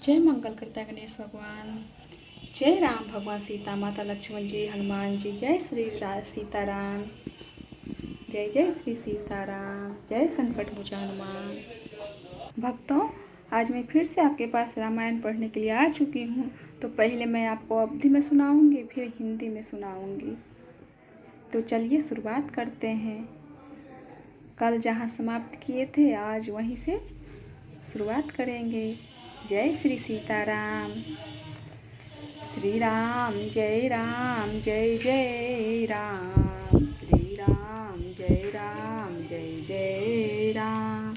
जय मंगल करता गणेश भगवान। जय राम भगवान, सीता माता, लक्ष्मण जी, हनुमान जी। जय श्री सीताराम। जय जय श्री सीताराम। जय संकट मोचन हनुमान। भक्तों, आज मैं फिर से आपके पास रामायण पढ़ने के लिए आ चुकी हूँ। तो पहले मैं आपको अवधी में सुनाऊंगी, फिर हिंदी में सुनाऊंगी। तो चलिए शुरुआत करते हैं। कल जहाँ समाप्त किए थे आज वहीं से शुरुआत करेंगे। जय श्री सीताराम। श्री राम जय राम जय जय राम। श्री राम जय राम जय जय राम।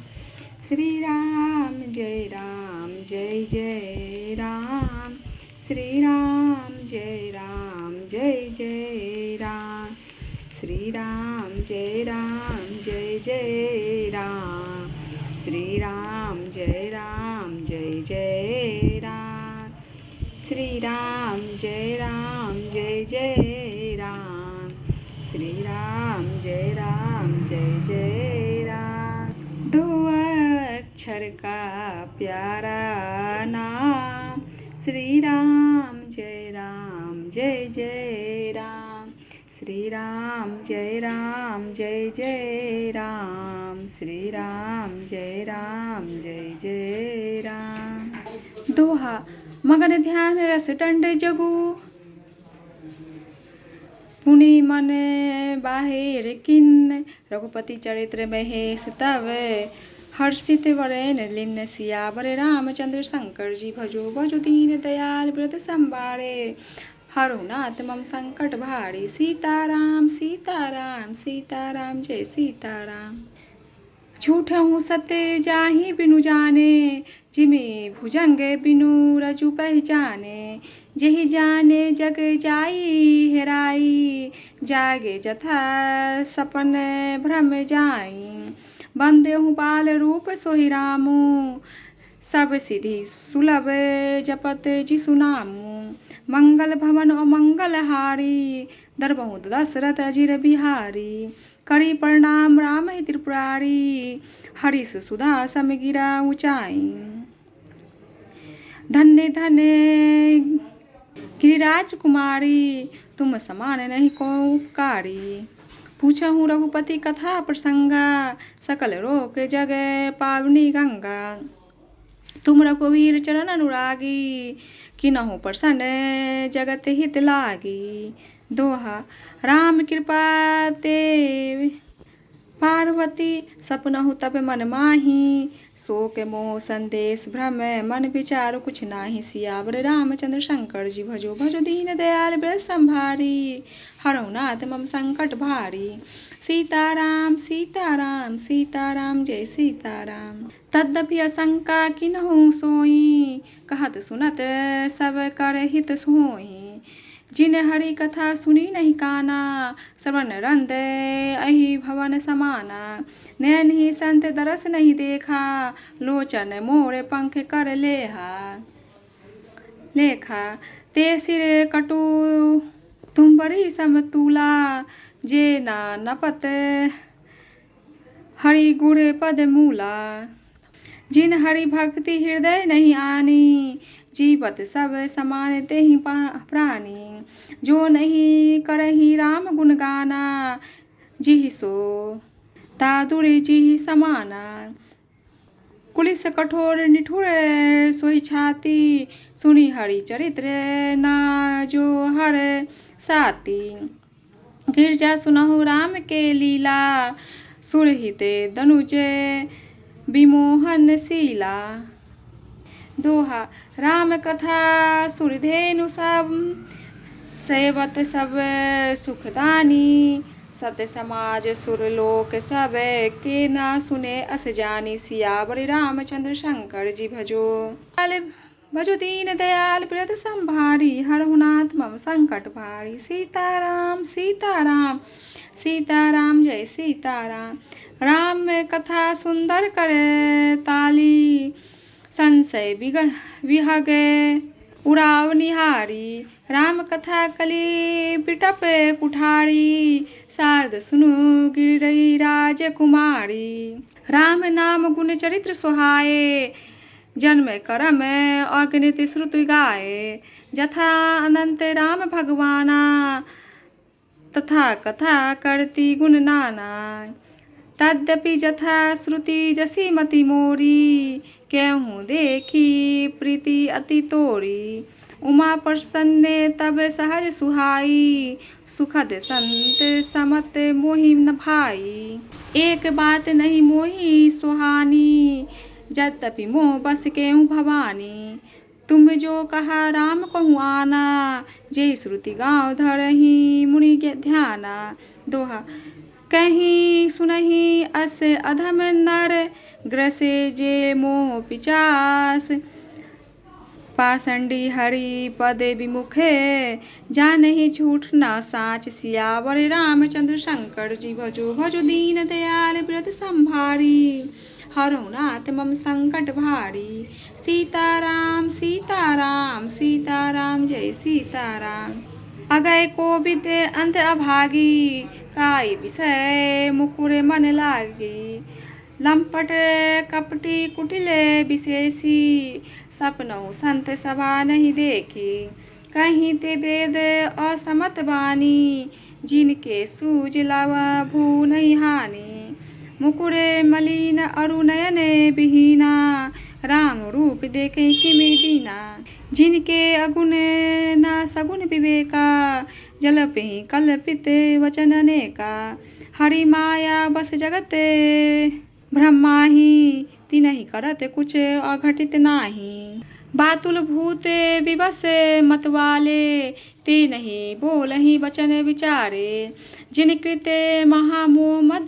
श्री राम जय राम जय जय राम। श्री राम जय राम जय जय राम। श्री राम जय राम जय जय राम। श्री राम जय राम जय जय राम। श्री राम जय राम जय जय राम। श्री राम जय राम जय जय राम। दो अक्षर का प्यारा नाम, श्री राम जय जय राम। श्री राम जय जय राम। श्री राम जय जय राम। दोहा। मगन ध्यान रस टंड जगु, पुनि मन बाहिर किन्न। रघुपति चरित्र महेश तव, हर्षित वरेन लिन्न। सियावर रामचंद्र शंकर जी भजो भजो दीन दयाल व्रत संभारे। हरहुनाथ मम संकट भारी। सीताराम सीताराम सीताराम जय सीताराम। झूठ हूँ सत्य जाहि बिनु जाने, जिमि भुजंग बिनु रजु पहचाने। जेहि जाने जग जाई हेराई, जागे जथा सपन भ्रम जाई। बंदे हूँ बाल रूप सोहि रामू, सब सिद्धि सुलभ जपत जिसु नामू। मंगल भवन अमंगल हारी, दरबहु दशरथ अजिर बिहारी। करी प्रणाम राम ही त्रिपुरारी, हरिष सुधा सम गिरा ऊंचाई। धन्य धन्य गिरिराज कुमारी, तुम समान नहीं को उपकारी। पूछहूँ रघुपति कथा प्रसंगा, सकल रोक जग पावनी गंगा। तुम रघुवीर चरण अनुरागी, किन्हु प्रसन्न जगत हित लागी। दोहा। राम कृपा ते पार्वती, सपनहु तब मन माही। शोक मोह संदेश भ्रम, मन विचार कुछ नाही। सियावर रामचंद्र शंकर जी भजो भजो दीन दयाल व्रत संभारी। हरहुनाथ मम संकट भारी। सीताराम सीताराम सीताराम जय सीताराम। तद्यपि आशंका किन्हु सोई, कहत सुनत सब कर हित सोई। जिन हरि कथा सुनी नहीं काना, श्रवण रंद अहि भवन समाना। नयन ही संत दरस नहीं देखा, लोचन मोर पंख कर लेखा। ते सिर कटु तुम बड़ी समतुला, जे ना नपत हरि गुर पद मूला। जिन हरि भक्ति हृदय नहीं आनी, जीवत सब समान ते ही प्राणी। जो नहीं करही राम गुण गाना, जिहि सो तादुरि जिहि समाना। कुलिस कठोर निठुर सोई छाती, सुनि हरि चरित्र ना जो हर साती। गिरजा सुनहु राम के लीला, सुरहित दनुज विमोहन शीला। दोहा। राम कथा सुरधेनु सब, सेवत सब सुखदानी। सत्य समाज सुरलोक सब, के ना सुने अस जानी। सियावर रामचंद्र शंकर जी भजो दीन दयाल व्रत संभारी। हरहुनाथ मम संकट भारी। सीताराम सीताराम सीताराम जय सीताराम। राम कथा सुंदर करे ताली, संशय विहग उराव निहारी। राम कथा कली बिटप कुठारी, शारद सुनु गिरिराज कुमारी। राम नाम गुण चरित्र सुहाए, जन्म करम अगणित श्रुति गाए, जथा अनंत राम भगवाना, तथा कथा करती गुण नाना। तद्यपि जथा श्रुति जसी मति मोरी, केहूँ देखी प्रीति अति तोरी। उमा प्रसन्ने तब सहज सुहाई, सुखद संत समत मोहि न भाई। एक बात नहीं मोहि सुहानी, यद्यपि मोह बस केहूँ भवानी। तुम जो कहा राम कहूँ आना, जे श्रुति गाँव धरही मुनि ध्याना। दोहा कहीं सुनही अस अधम नर, ग्रसे जे मोह पिचास। पाषंडी हरि पद विमुखे, जानहि झूठ न साच। सियावर रामचंद्र शंकर जी भजो भजो दीन दयाल व्रत संभारी। हरहु नाथ मम संकट भारी। सीताराम सीताराम सीताराम जय सीताराम। अगय कोविद अंत अभागी, काई विषय मुकुर मन लागी। लंपट कपटी कुटिले विशेषी, सपनहु संत सभा नहीं देखी। कहीं ते वेद असमत बानी, जिनके सूझ लव भू नहीं हानि। मुकुरे मलिन अरु नयन विहीना, राम रूप देखे किमि दीना। जिनके अगुण न सगुण विवेका, जलपहि कल्पित वचन अनेका। हरि माया बस जगत ब्रह्माही, तिनहि करत कुछ अघटित नाही। बातुल भूत विवश मतवाले, ते नहीं बोलहि वचन विचारे। जिन कृत महामोह मद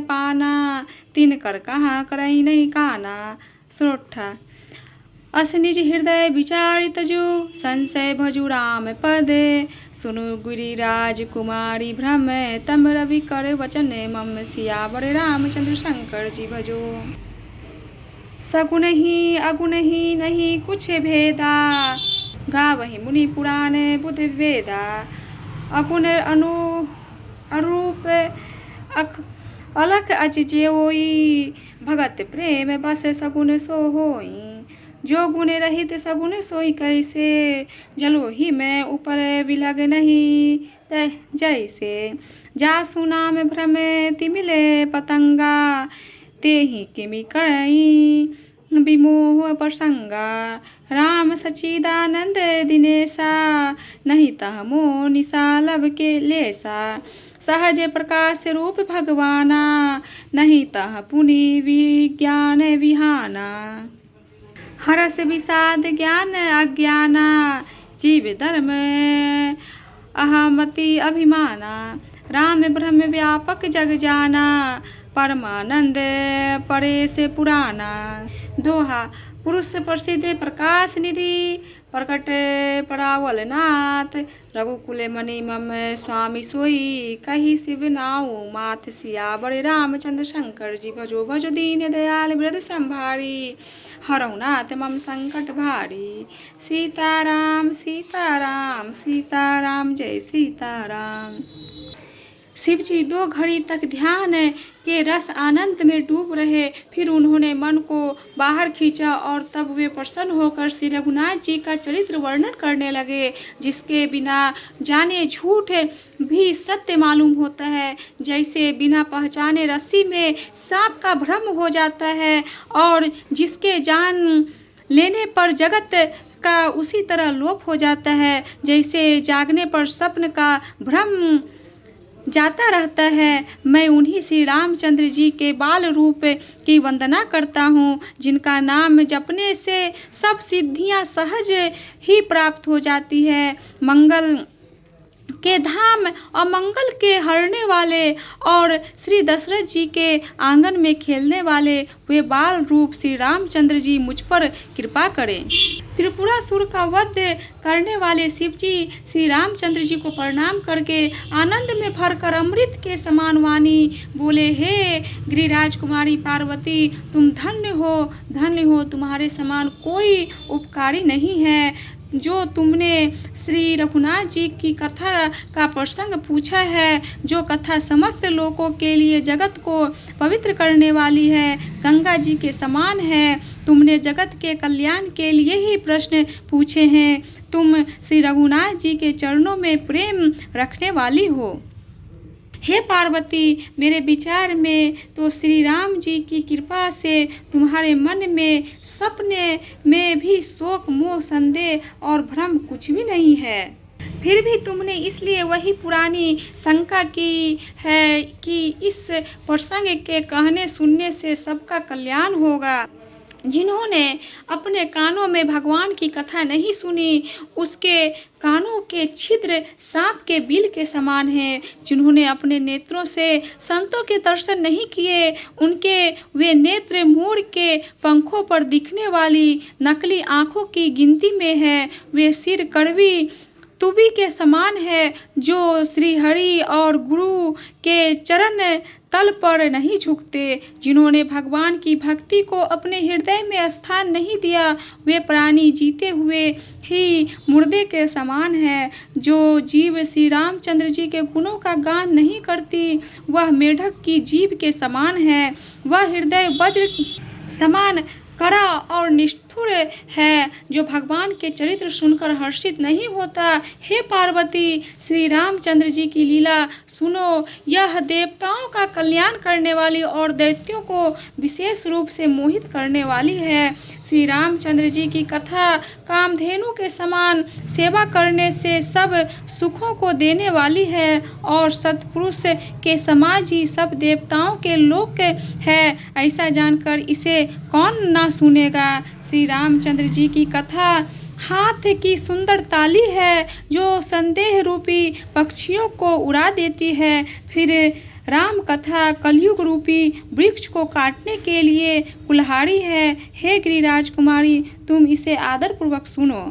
पाना, तिन कर कहाँ करई नहीं काना। श्रोठा अस निज हृदय विचारित जो, संशय भजु राम पद। सुनु गिरिराज कुमारी भ्रम, तम रवि कर वचन मम। सियावर रामचंद्र शंकर जी भजो। सगुण ही अगुण ही नहीं कुछ भेदा, गावहि मुनि पुराण बुध वेदा। अगुण अरूप अलख अच जेओई, भगत प्रेम बस सगुण सो होई। जो गुण रहित सगुण सोई कैसे, जलो ही मैं ऊपर बिलग नहीं तह जैसे। जासु नाम भ्रम तिमिले पतंगा, तेहि किमि करई विमोह प्रसंगा। राम सच्चिदानंद दिनेशा, नहीं तह मोह निशा लब के लेसा। सहज प्रकाश रूप भगवाना, नहीं तह पुनि विज्ञान विहाना। हरस विषाद ज्ञान अज्ञाना, जीव धर्म अहमति अभिमाना। राम ब्रह्म व्यापक जग जाना, परमानंद परेश पुराना। दोहा पुरुष प्रसिद्ध प्रकाश निधि, प्रकट परावल नाथ। रघुकुल मणि मम स्वामी सोई, कही शिव नाऊ मात। सियावर रामचंद्र शंकर जी भजो भजो दीन दयाल व्रत संभारी। हरहु नाथ मम संकट भारी। सीताराम सीताराम सीताराम जय सीताराम। शिव जी 2 घड़ी तक ध्यान के रस आनंद में डूब रहे। फिर उन्होंने मन को बाहर खींचा और तब वे प्रसन्न होकर श्री रघुनाथ जी का चरित्र वर्णन करने लगे, जिसके बिना जाने झूठ भी सत्य मालूम होता है। जैसे बिना पहचाने रस्सी में सांप का भ्रम हो जाता है, और जिसके जान लेने पर जगत का उसी तरह लोप हो जाता है। जैसे जागने पर स्वप्न का भ्रम जाता रहता है। मैं उन्हीं श्री रामचंद्र जी के बाल रूप की वंदना करता हूँ, जिनका नाम जपने से सब सिद्धियाँ सहज ही प्राप्त हो जाती है। मंगल के धाम और मंगल के हरने वाले और श्री दशरथ जी के आंगन में खेलने वाले वे बाल रूप श्री रामचंद्र जी मुझ पर कृपा करें। त्रिपुरासुर का वध करने वाले शिव जी श्री रामचंद्र जी को प्रणाम करके आनंद में भरकर अमृत के समान वाणी बोले, हे गिरिराज कुमारी पार्वती, तुम धन्य हो, तुम्हारे समान कोई उपकारी नहीं है। जो तुमने श्री रघुनाथ जी की कथा का प्रसंग पूछा है, जो कथा समस्त लोगों के लिए जगत को पवित्र करने वाली है, गंगा जी के समान है। तुमने जगत के कल्याण के लिए ही प्रश्न पूछे हैं। तुम श्री रघुनाथ जी के चरणों में प्रेम रखने वाली हो। हे पार्वती, मेरे विचार में तो श्री राम जी की कृपा से तुम्हारे मन में सपने में भी शोक, मोह, संदेह और भ्रम कुछ भी नहीं है। फिर भी तुमने इसलिए वही पुरानी शंका की है कि इस प्रसंग के कहने सुनने से सबका कल्याण होगा। जिन्होंने अपने कानों में भगवान की कथा नहीं सुनी, उसके कानों के छिद्र सांप के बिल के समान हैं। जिन्होंने अपने नेत्रों से संतों के दर्शन नहीं किए, उनके वे नेत्र मोर के पंखों पर दिखने वाली नकली आँखों की गिनती में है। वे सिर कड़वी तुबी के समान है, जो श्री हरि और गुरु के चरण तल पर नहीं झुकते। जिन्होंने भगवान की भक्ति को अपने हृदय में स्थान नहीं दिया, वे प्राणी जीते हुए ही मुर्दे के समान है। जो जीव श्री रामचंद्र जी के गुणों का गान नहीं करती, वह मेढक की जीभ के समान है। वह हृदय वज्र समान कड़ा और निष्ठुर है, जो भगवान के चरित्र सुनकर हर्षित नहीं होता। हे पार्वती, श्री रामचंद्र जी की लीला सुनो। यह देवताओं का कल्याण करने वाली और दैत्यों को विशेष रूप से मोहित करने वाली है। श्री रामचंद्र जी की कथा कामधेनु के समान सेवा करने से सब सुखों को देने वाली है, और सत्पुरुष के समाज ही सब देवताओं के लोक है। ऐसा जानकर इसे कौन ना सुनेगा। श्री रामचंद्र जी की कथा हाथ की सुंदर ताली है, जो संदेह रूपी पक्षियों को उड़ा देती है। फिर राम कथा कलयुग रूपी वृक्ष को काटने के लिए कुल्हाड़ी है। हे गिरिराज कुमारी, तुम इसे आदरपूर्वक सुनो।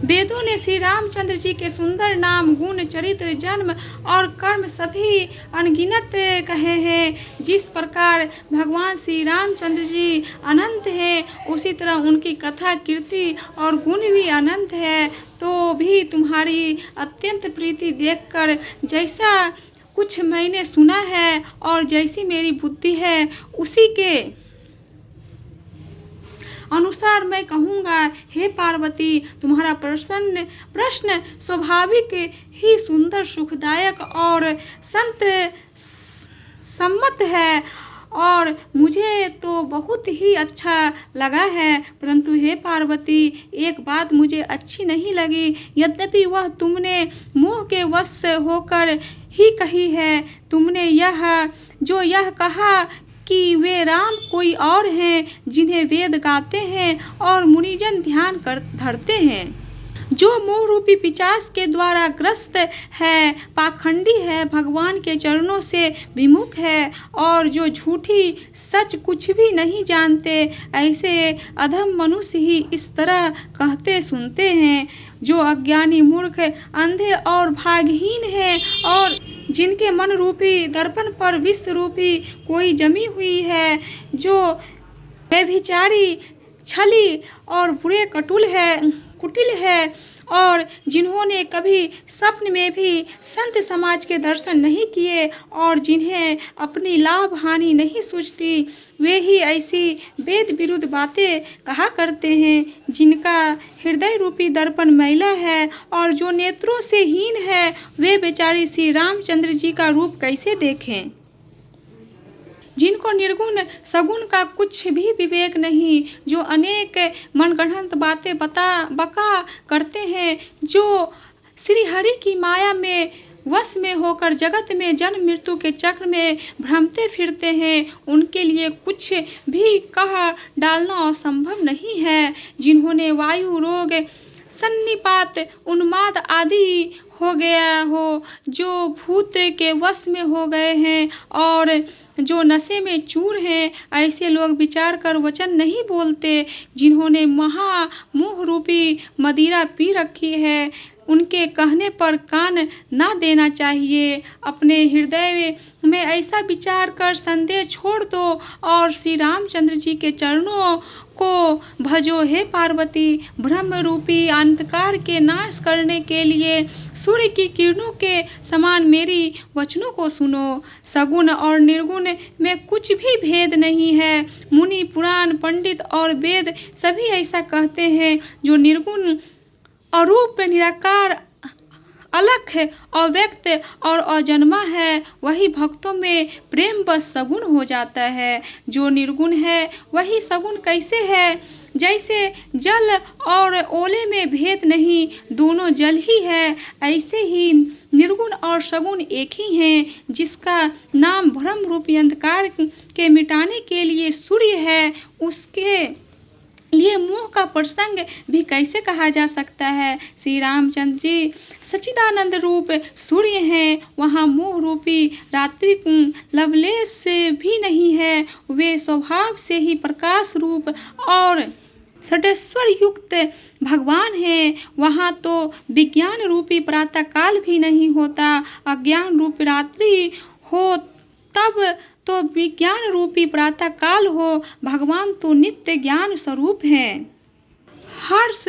वेदों ने श्री रामचंद्र जी के सुंदर नाम, गुण, चरित्र, जन्म और कर्म सभी अनगिनत कहे हैं। जिस प्रकार भगवान श्री रामचंद्र जी अनंत हैं, उसी तरह उनकी कथा, कीर्ति और गुण भी अनंत है। तो भी तुम्हारी अत्यंत प्रीति देखकर जैसा कुछ मैंने सुना है और जैसी मेरी बुद्धि है, उसी के अनुसार मैं कहूँगा। हे पार्वती, तुम्हारा प्रश्न स्वाभाविक ही सुंदर, सुखदायक और संत सम्मत है, और मुझे तो बहुत ही अच्छा लगा है। परंतु हे पार्वती, एक बात मुझे अच्छी नहीं लगी, यद्यपि वह तुमने मोह के वश होकर ही कही है। तुमने यह कहा कि वे राम कोई और हैं, जिन्हें वेद गाते हैं और मुनिजन ध्यान कर धरते हैं, जो मोह रूपी पिशाच के द्वारा ग्रस्त है, पाखंडी है, भगवान के चरणों से विमुख है, और जो झूठी सच कुछ भी नहीं जानते। ऐसे अधम मनुष्य ही इस तरह कहते सुनते हैं, जो अज्ञानी, मूर्ख, अंधे और भागहीन हैं, और जिनके मन रूपी दर्पण पर विश्व रूपी कोई जमी हुई है, जो व्यभिचारी, छली और बुरे कुटिल है, और जिन्होंने कभी स्वप्न में भी संत समाज के दर्शन नहीं किए, और जिन्हें अपनी लाभ हानि नहीं सूझती, वे ही ऐसी वेद विरुद्ध बातें कहा करते हैं, जिनका हृदय रूपी दर्पण मैला है, और जो नेत्रों से हीन है, वे बेचारे श्री रामचंद्र जी का रूप कैसे देखें। जिनको निर्गुण सगुण का कुछ भी विवेक नहीं, जो अनेक मनगढ़ंत बातें बका करते हैं, जो श्री हरि की माया में वश में होकर जगत में जन्म मृत्यु के चक्र में भ्रमते फिरते हैं, उनके लिए कुछ भी कह डालना असंभव नहीं है। जिन्होंने वायु रोग, सन्निपात, उन्माद आदि हो गया हो, जो भूत के वश में हो गए हैं, और जो नशे में चूर हैं, ऐसे लोग विचार कर वचन नहीं बोलते। जिन्होंने महामोह रूपी मदिरा पी रखी है, उनके कहने पर कान ना देना चाहिए। अपने हृदय में ऐसा विचार कर संदेह छोड़ दो और श्री रामचंद्र जी के चरणों को भजो। हे पार्वती, ब्रह्म रूपी अंधकार के नाश करने के लिए सूर्य की किरणों के समान मेरी वचनों को सुनो। सगुण और निर्गुण में कुछ भी भेद नहीं है। मुनि, पुराण, पंडित और वेद सभी ऐसा कहते हैं। जो निर्गुण, अरूप, निराकार, अलख है, अव्यक्त और अजन्मा है, वही भक्तों में प्रेम बस सगुण हो जाता है। जो निर्गुण है वही सगुण कैसे है? जैसे जल और ओले में भेद नहीं, दोनों जल ही है, ऐसे ही निर्गुण और सगुण एक ही हैं। जिसका नाम भ्रम रूपी अंधकार के मिटाने के लिए सूर्य है, उसके लिए मोह का प्रसंग भी कैसे कहा जा सकता है? श्री रामचंद्र जी सच्चिदानंद रूप सूर्य हैं, वहाँ मोह रूपी रात्रि लवलेश से भी नहीं है। वे स्वभाव से ही प्रकाश रूप और षडेश्वर युक्त भगवान हैं। वहाँ तो विज्ञान रूपी प्रातः काल भी नहीं होता। अज्ञान रूपी रात्रि हो तब तो विज्ञान रूपी प्रातः काल हो। भगवान तो नित्य ज्ञान स्वरूप हैं। हर्ष,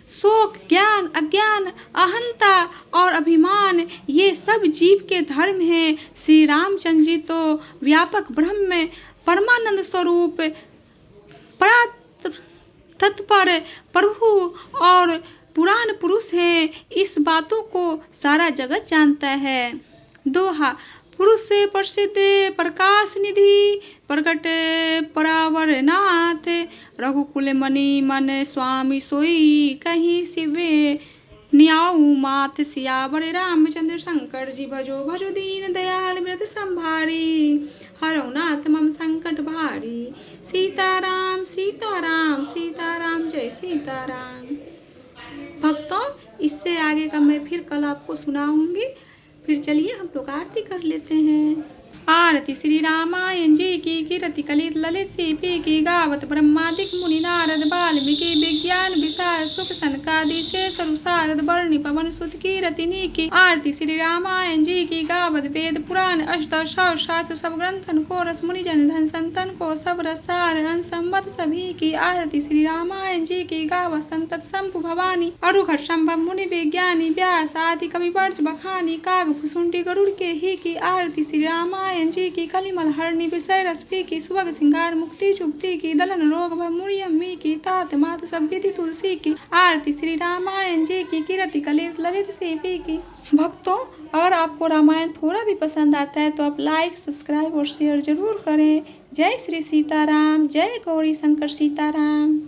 शोक, ज्ञान, अज्ञान, अहंता और अभिमान, ये सब जीव के धर्म हैं। श्री रामचंद्र जी तो व्यापक ब्रह्म परमानंद स्वरूप तत्पर प्रभु और पुराण पुरुष हैं। इस बातों को सारा जगत जानता है। दोहा। पुरुष से प्रसिद्ध प्रकाश निधि, प्रकट परावरनाथ, रघुकुल मणि मन स्वामी सोई, कहीं शिवे न्याऊ मात। सियावर रामचंद्र शंकर जी भजो भजो दीन दयाल व्रत संभारी, हरौ नाथ मम संकट भारी। सीताराम सीताराम सीताराम जय सीताराम। भक्तों, इससे आगे का मैं फिर कल आपको सुनाऊंगी। फिर चलिए हम लोग आरती कर लेते हैं। आरती श्री रामायण जी की कीर्ति कलित ललित सीपी की गावत ब्रह्मादिक मुनि नारद वाल्मीकि विज्ञान विशाल सुख सनकादि शेष सारद वर्णि पवन सुत कीरतिनी की। आरती श्री रामायण जी की गावत वेद पुराण अष्टसौ शास्त्र सब ग्रंथन को रस मुनि जन धन संतन को सब रसार संबत सभी की। आरती श्री रामायण जी की गावत संतत शंभु भवानी अरुघट संभव मुनि विज्ञानी व्यास आदि कवि वर्ज बखानी काग भुसुंडी गरुड़ के ही की। आरती श्री रामायण जी की कलिमल हरणी विषय रसपी की सुभग सिंगार मुक्ति चुक्ति की दलन रोग मुड़ी अम्मी की तात मात सब विधि तुलसी की। आरती श्री रामायण जी की कीर्ति कलित ललित सीपी की। भक्तों, अगर आपको रामायण थोड़ा भी पसंद आता है तो आप लाइक, सब्सक्राइब और शेयर जरूर करें। जय श्री सीताराम, जय गौरी शंकर सीताराम।